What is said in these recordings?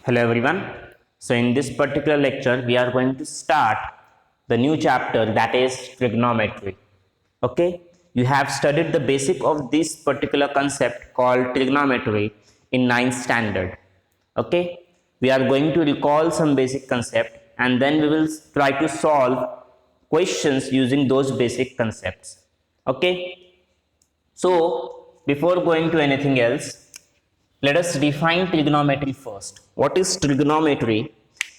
Hello everyone. So in this particular lecture, we are going to start the new chapter, that is trigonometry. Okay, you have studied the basic of this particular concept called trigonometry in 9th standard. Okay, we are going to recall some basic concept and then we will try to solve questions using those basic concepts. Okay, so before going to anything else, let us define trigonometry first. What is trigonometry?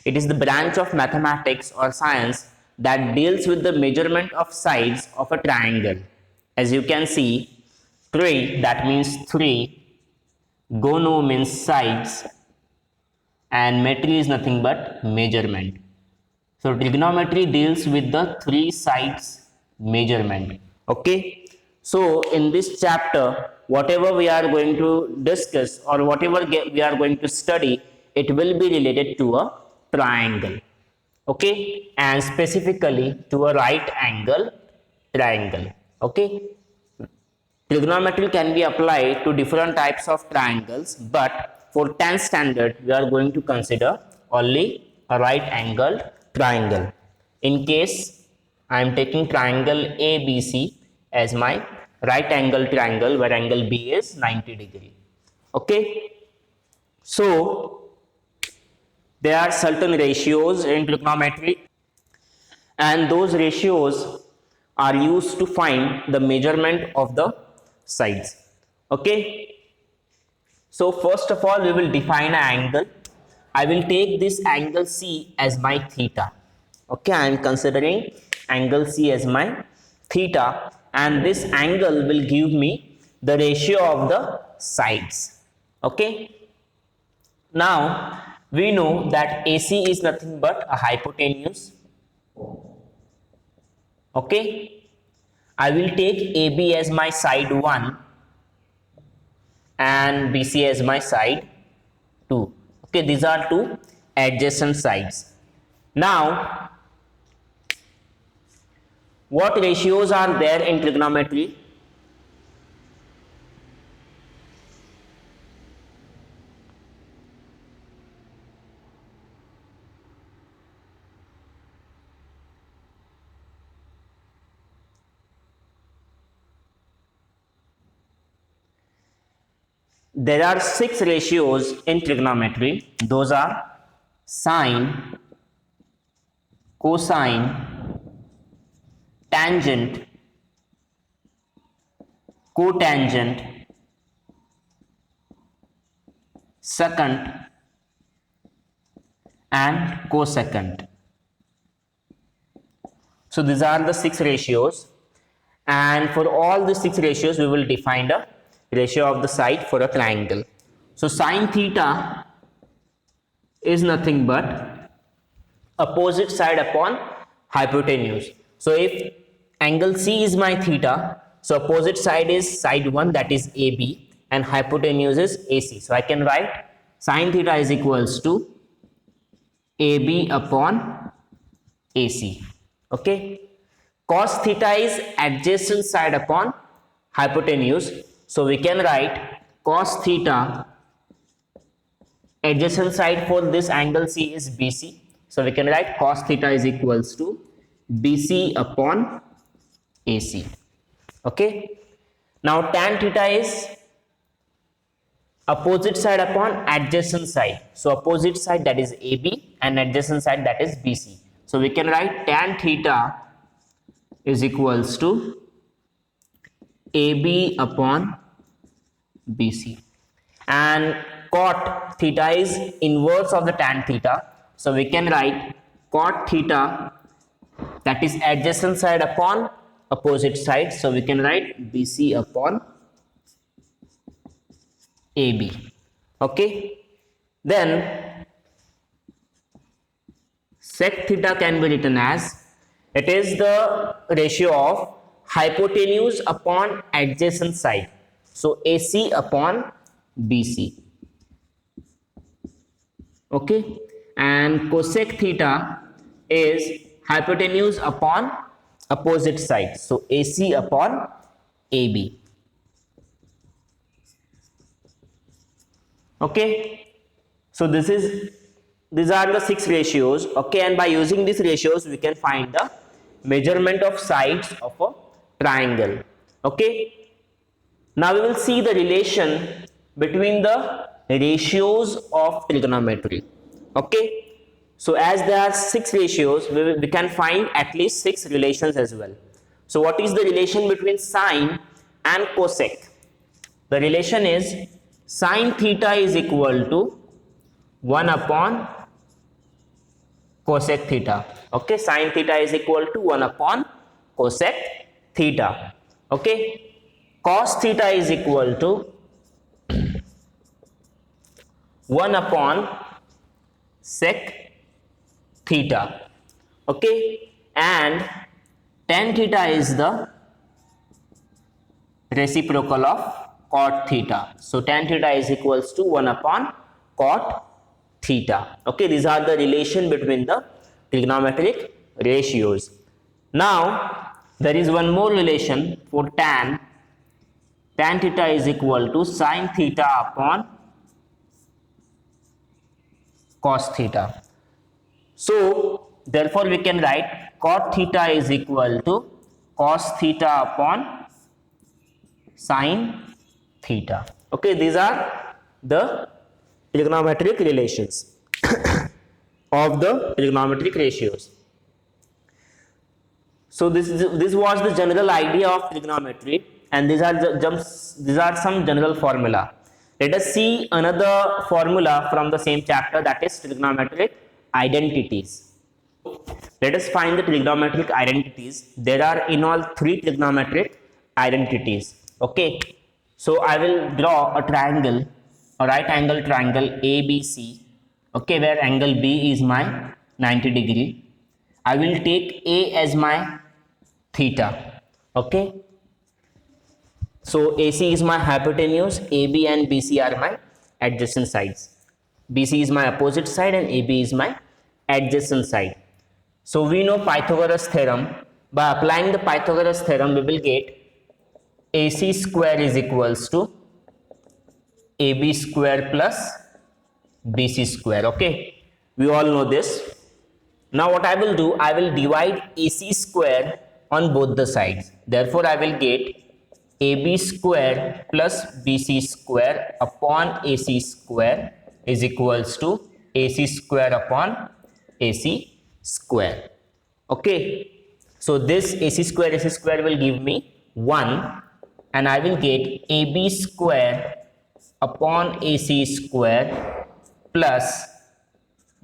It is the branch of mathematics or science that deals with the measurement of sides of a triangle. As you can see, tri, that means 3, gono means sides, and metry is nothing but measurement. So trigonometry deals with the 3 sides measurement. Okay. So in this chapter, whatever we are going to discuss or whatever we are going to study, it will be related to a triangle. Okay. And specifically to a right angle triangle. Okay. Trigonometry can be applied to different types of triangles, but for 10th standard, we are going to consider only a right angle triangle. In case I am taking triangle ABC as my right angle triangle where angle B is 90 degree. Okay. So there are certain ratios in trigonometry and those ratios are used to find the measurement of the sides. Okay, so first of all we will define an angle. I will take this angle C as my theta. Okay, I am considering angle C as my theta and this angle will give me the ratio of the sides. Okay, now we know that AC is nothing but a hypotenuse. Okay, I will take AB as my side 1 and BC as my side 2. Okay, these are two adjacent sides. Now, what ratios are there in trigonometry? There are 6 ratios in trigonometry. Those are sine, cosine, tangent, cotangent, secant, and cosecant. So these are the 6 ratios, and for all the 6 ratios we will define the ratio of the side for a triangle. So sine theta is nothing but opposite side upon hypotenuse. So if angle C is my theta, so opposite side is side 1, that is AB, and hypotenuse is AC. So I can write sine theta is equals to AB upon AC. Okay, cos theta is adjacent side upon hypotenuse, so we can write cos theta, adjacent side for this angle C is BC, so we can write cos theta is equals to BC upon AC. Okay, now tan theta is opposite side upon adjacent side, so opposite side that is AB and adjacent side that is BC, so we can write tan theta is equals to AB upon BC, and cot theta is inverse of the tan theta, so we can write cot theta, that is adjacent side upon opposite side, so we can write BC upon AB. Okay, then sec theta can be written as, it is the ratio of hypotenuse upon adjacent side, so AC upon BC. Okay, and cosec theta is hypotenuse upon opposite side, so AC upon AB. Okay, so this is these are the 6 ratios, okay, and by using these ratios we can find the measurement of sides of a triangle, okay. Now we will see the relation between the ratios of trigonometry, okay. So as there are 6 ratios, we can find at least 6 relations as well. So what is the relation between sine and cosec? The relation is sine theta is equal to 1 upon cosec theta, okay. Sine theta is equal to 1 upon cosec theta, okay. Cos theta is equal to 1 upon sec theta, okay, and tan theta is the reciprocal of cot theta. So tan theta is equals to 1 upon cot theta, okay. These are the relation between the trigonometric ratios. Now there is one more relation for tan. Tan theta is equal to sine theta upon cos theta. So therefore we can write cot theta is equal to cos theta upon sine theta, okay. These are the trigonometric relations of the trigonometric ratios. So this was the general idea of trigonometry, and these are some general formula. Let us see another formula from the same chapter, that is trigonometric identities. Let us find the trigonometric identities. There are in all 3 trigonometric identities, okay. So I will draw a triangle, a right angle triangle ABC, okay, where angle B is my 90 degree. I will take A as my theta, okay. So AC is my hypotenuse, AB and BC are my adjacent sides. BC is my opposite side and AB is my adjacent side. So we know Pythagoras theorem. By applying the Pythagoras theorem, we will get AC square is equals to AB square plus BC square, okay. We all know this. Now what I will do, I will divide AC square on both the sides. Therefore I will get AB square plus BC square upon AC square is equals to AC square upon AC square, okay. So this AC square will give me 1, and I will get AB square upon AC square plus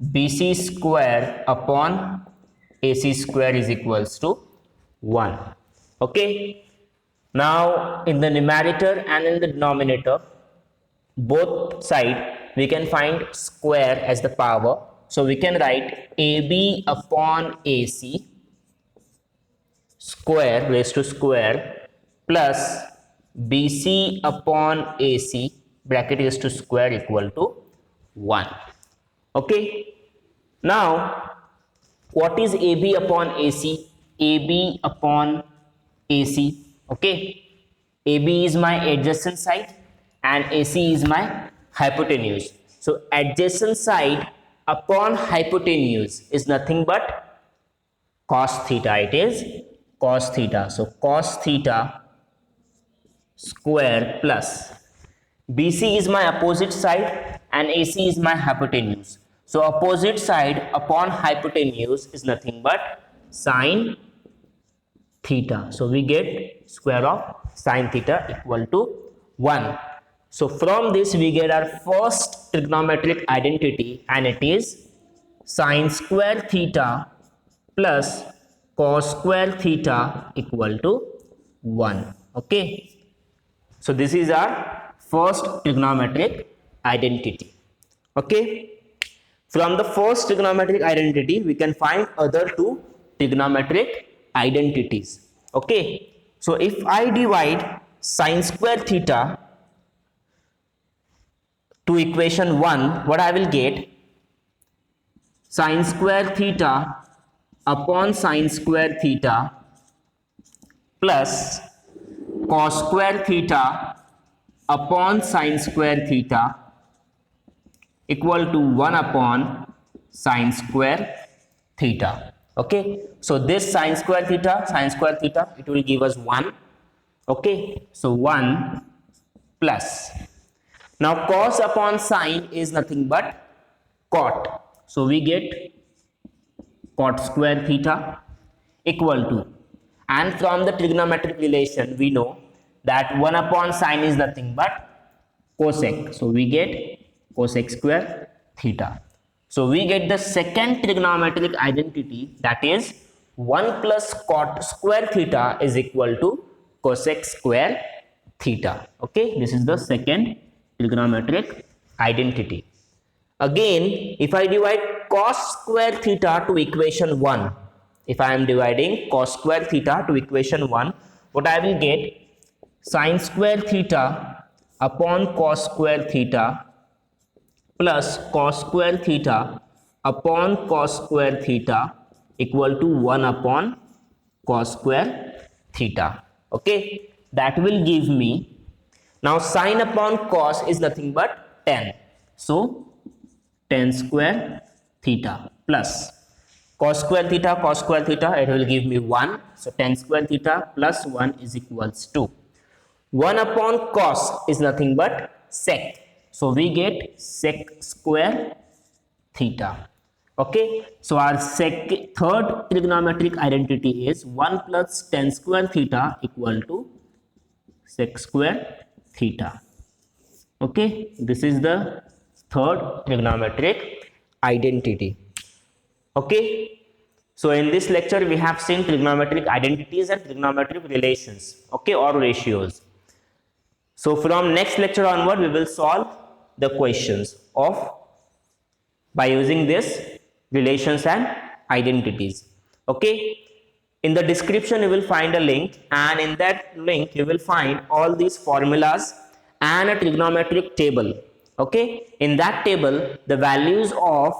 BC square upon AC square is equals to 1, okay. Now in the numerator and in the denominator, both side we can find square as the power. So we can write AB upon AC square raised to square plus BC upon AC bracket is to square equal to 1, okay. Now what is AB upon AC? AB upon AC, okay. AB is my adjacent side and AC is my hypotenuse. So adjacent side upon hypotenuse is nothing but cos theta. It is cos theta. So cos theta square plus BC is my opposite side and AC is my hypotenuse. So opposite side upon hypotenuse is nothing but sine theta. So we get square of sine theta equal to 1. So from this we get our first trigonometric identity, and it is sine square theta plus cos square theta equal to 1, okay. So this is our first trigonometric identity, okay. From the first trigonometric identity we can find other 2 trigonometric identities, okay. So if I divide sine square theta to equation 1, what I will get? Sine square theta upon sine square theta plus cos square theta upon sine square theta equal to 1 upon sine square theta. Okay, so this sine square theta, it will give us 1. Okay, so 1 plus. Now cos upon sine is nothing but cot. So we get cot square theta equal to, and from the trigonometric relation we know that 1 upon sine is nothing but cosec. So we get cosec square theta. So we get the second trigonometric identity, that is 1 plus cot square theta is equal to cosec square theta. Okay, this is the second trigonometric identity. Again, if I divide cos square theta to equation 1, if I am dividing cos square theta to equation 1, what I will get? Sine square theta upon cos square theta plus cos square theta upon cos square theta equal to 1 upon cos square theta. Okay, that will give me, now sine upon cos is nothing but tan. So tan square theta plus cos square theta, it will give me 1. So tan square theta plus 1 is equals to 1 upon cos is nothing but sec. So we get sec square theta. Okay, so our third trigonometric identity is 1 plus tan square theta equal to sec square theta. Okay, this is the third trigonometric identity. Okay, so in this lecture we have seen trigonometric identities and trigonometric relations, okay, or ratios. So from next lecture onward we will solve the questions of by using this relations and identities. Okay, in the description you will find a link, and in that link you will find all these formulas and a trigonometric table. Okay, in that table the values of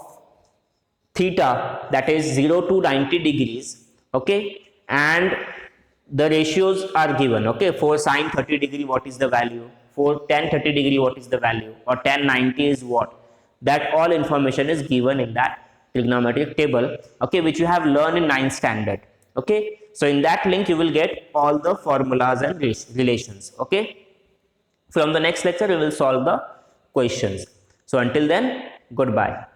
theta, that is 0 to 90 degrees, okay, and the ratios are given. Okay, for sine 30 degree what is the value, for tan 30 degree what is the value, or tan 90 is what, that all information is given in that trigonometric table, okay, which you have learned in 9th standard. Okay, so in that link you will get all the formulas and relations. Okay, from the next lecture we will solve the questions. So until then, goodbye.